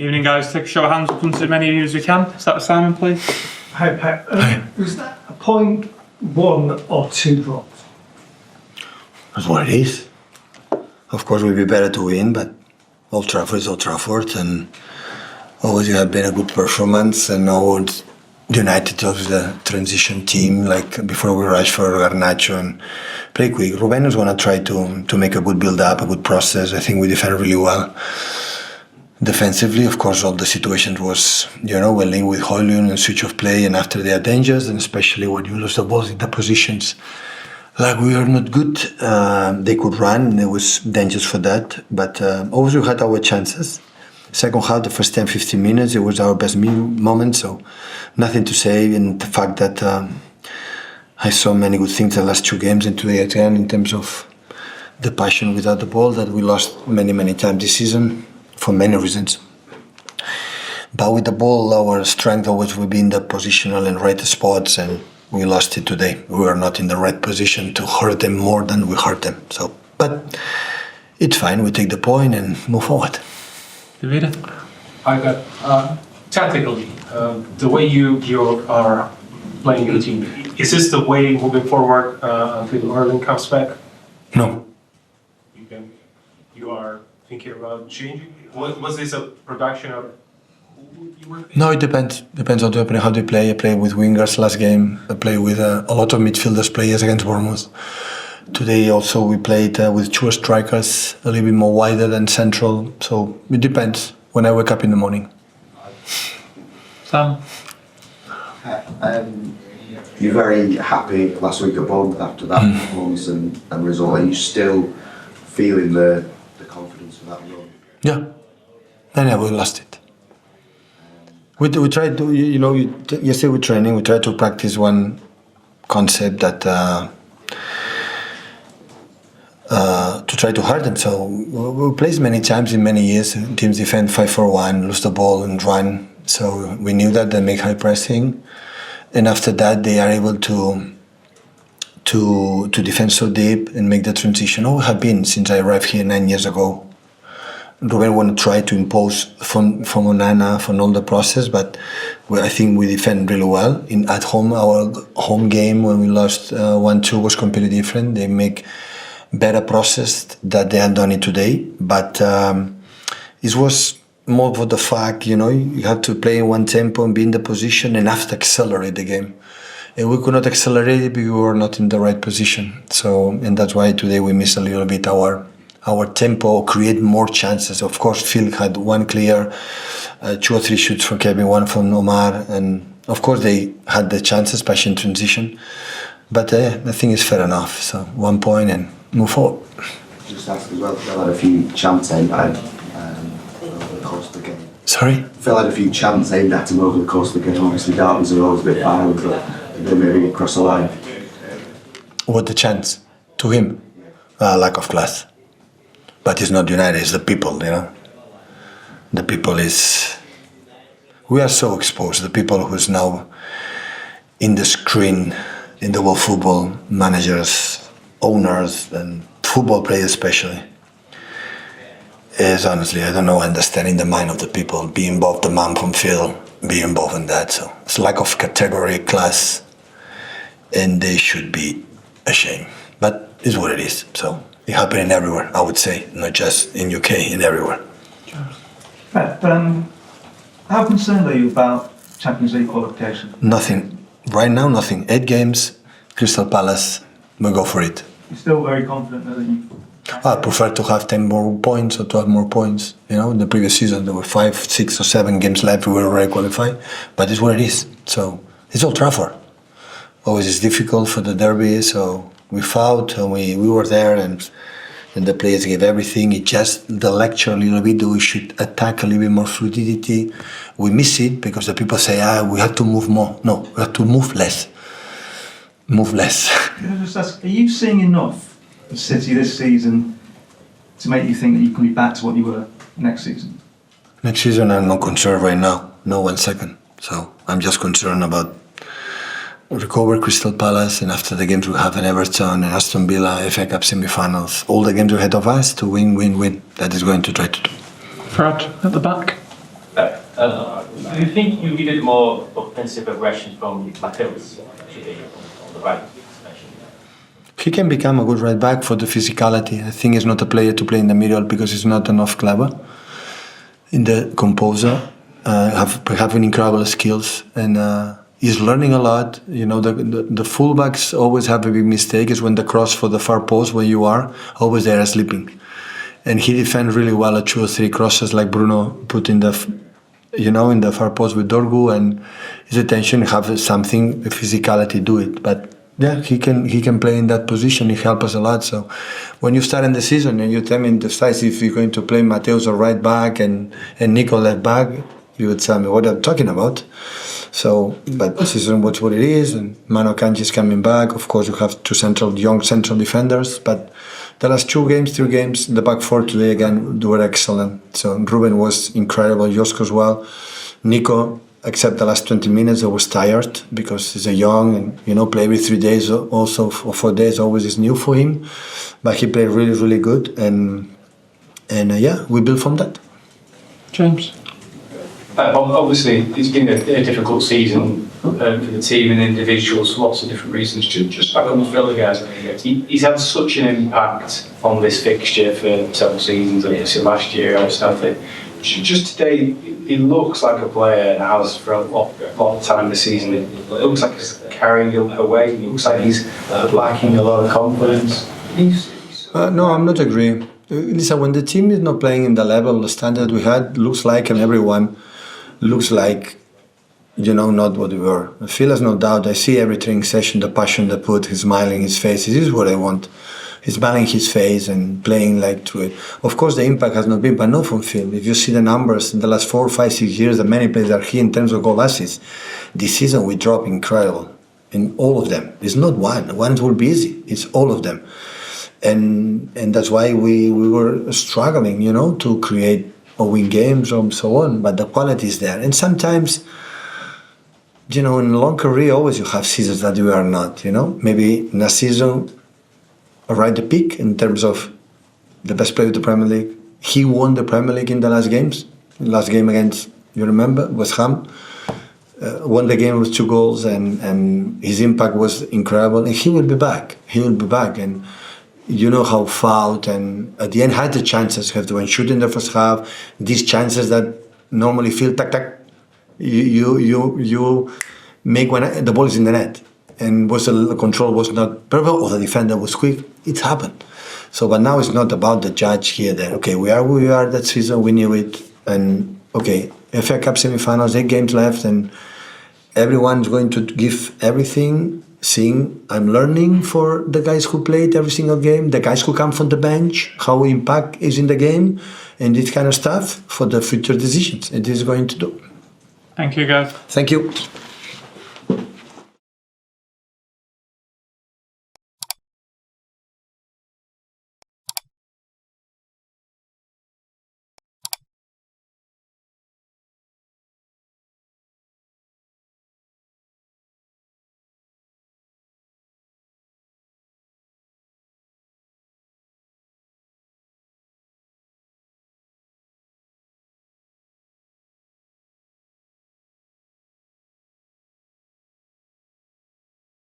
Evening, guys. Take a show of hands. We'll come to as many of you as we can. Start with Simon, please. Hi, Pep. Was that a point, one or two drops? That's what it is. Of course, it would be better to win, but Old Trafford is Old Trafford, and always you have been a good performance. And now United was the transition team, like before we rushed for Garnacho and play quick. Ruben was going to try to make a good build-up, a good process. I think we defended really well. Defensively, of course, all the situations was, well linked with Højlund and switch of play, and after they are dangerous, and especially when you lose the ball in the positions like we are not good, they could run, and it was dangerous for that. But always we had our chances. Second half, the first 10-15 minutes, it was our best moment, so nothing to say. And the fact that I saw many good things the last two games, and today again, in terms of the passion without the ball that we lost many times this season, for many reasons. But with the ball, our strength always will be in the positional and right spots, and we lost it today. We were not in the right position to hurt them more than we hurt them. So, but it's fine. We take the point and move forward. David? I got tactically the way you are playing your team. Is this the way moving forward until Erling comes back? No. You are thinking about changing? Was this a production of who you were? No, it depends. Depends on how they play. I played with wingers last game. I played with a lot of midfielders players against Bournemouth. Today also we played with two strikers, a little bit more wider than central. So it depends when I wake up in the morning. Sam? You're very happy last week at Bournemouth after that performance and result. Are you still feeling the confidence for that run? Yeah. We lost it. We tried to, yesterday with training, we tried to practice one concept that to try to hurt them. So we played many times in many years. Teams defend 5-4-1, lose the ball and run. So we knew that they make high pressing, and after that they are able to defend so deep and make the transition. All have been since I arrived here 9 years ago. Ruben want to try to impose from Onana from all the process, but I think we defend really well. At home, our home game when we lost 1-2 was completely different. They make better process that they had done it today, but it was more for the fact, you have to play in one tempo and be in the position and have to accelerate the game. And we could not accelerate it because we were not in the right position. So, and that's why today we missed a little bit our tempo, create more chances. Of course, Phil had one clear, 2 or 3 shoots from Kevin, one from Omar, and of course they had the chances, especially in transition. But I think it's fair enough. So 1 point and move forward. Just ask as well, Phil had a few chants aimed at him over the course of the game. Sorry? Phil had a few chants aimed at him over the course of the game. Obviously, derbies are always a bit violent, but they maybe cross the line. What the chance? To him? Lack of class. But it's not United, it's the people, The people is... We are so exposed, the people who's now in the screen, in the world football, managers, owners, and football players especially, is honestly, I don't know, understanding the mind of the people, be involved, the man from Phil, be involved in that. So it's lack of category, class, and they should be ashamed. But it's what it is, so... It's happening everywhere, I would say, not just in UK, in everywhere. Pep, how concerned are you about Champions League qualification? Nothing. Right now, nothing. 8 games, Crystal Palace, we'll go for it. You're still very confident that you... I prefer to have 10 more points or 12 more points. In the previous season, there were 5, 6 or 7 games left, we were already qualified. But it's what it is. So, it's Old Trafford. Always it's difficult for the derby, so... We fought and we were there and the players gave everything. It just the lecture a little bit that we should attack a little bit more fluidity. We miss it because the people say, we have to move more. No, we have to move less. Move less. Can I just ask, are you seeing enough of City this season to make you think that you can be back to what you were next season? Next season I'm not concerned right now, no 1 second. So I'm just concerned about recover Crystal Palace, and after the games we have in Everton and Aston Villa, FA Cup semi-finals, all the games ahead of us to win. That is going to try to do. Fred, at the back. Do you think you needed more offensive aggression from Mateus today on the right, especially? He can become a good right back for the physicality. I think he's not a player to play in the middle because he's not enough clever in the composer. Having incredible skills, and he's learning a lot. You know, the fullbacks always have a big mistake is when the cross for the far post where you are, always they are sleeping. And he defends really well at 2 or 3 crosses like Bruno put in the far post with Dorgu, and his attention have something, the physicality do it. But yeah, he can play in that position. He helps us a lot. So when you start in the season and you tell me decisive if you're going to play Mateus or right back and Nico left back, you would tell me what I'm talking about. So, but the season was what it is, and Mano Kanji is coming back. Of course, you have 2 young central defenders, but the last 3 games, the back 4 today again, they were excellent. So Ruben was incredible, Josko as well. Nico, except the last 20 minutes, I was tired because he's a young and, play every 3 days also, or 4 days always is new for him. But he played really, really good, and we built from that. James? Obviously, it's been a difficult season for the team and individuals for lots of different reasons. Just back on the Villa guys, he's had such an impact on this fixture for several seasons. Obviously, last year, obviously, just today, he looks like a player and has for a lot of time this season. It looks like he's carrying it away. It looks like he's lacking a lot of confidence. No, I'm not agreeing. Listen, when the team is not playing in the level, the standard we had, looks like, and everyone looks like, not what we were. I feel there's no doubt. I see every training session, the passion they put, his smiling, his face. This is what I want. He's smiling his face and playing like to it. Of course, the impact has not been, but not from field. If you see the numbers in the last 4, 5, 6 years, that many players are here in terms of goal assists. This season we dropped incredible in all of them. It's not one. One will be easy. It's all of them. And that's why we were struggling, to create or win games or so on. But the quality is there. And sometimes, in a long career, always you have seasons that you are not, Maybe in a season, right the peak in terms of the best player of the Premier League. He won the Premier League in the last games. Last game against, you remember, West Ham. Won the game with 2 goals, and his impact was incredible. And he will be back. And you know how fouled, and at the end had the chances. Have to when shoot in the first half. These chances that normally feel tack. You make when the ball is in the net, and the control was not perfect, or the defender was quick. It happened. So, but now it's not about the judge here. That okay, we are who we are that season. We knew it, and okay, FA Cup semi-finals, 8 games left, and everyone's going to give everything. Seeing, I'm learning for the guys who played every single game, the guys who come from the bench, how impact is in the game, and this kind of stuff for the future decisions it is going to do. Thank you, guys. Thank you.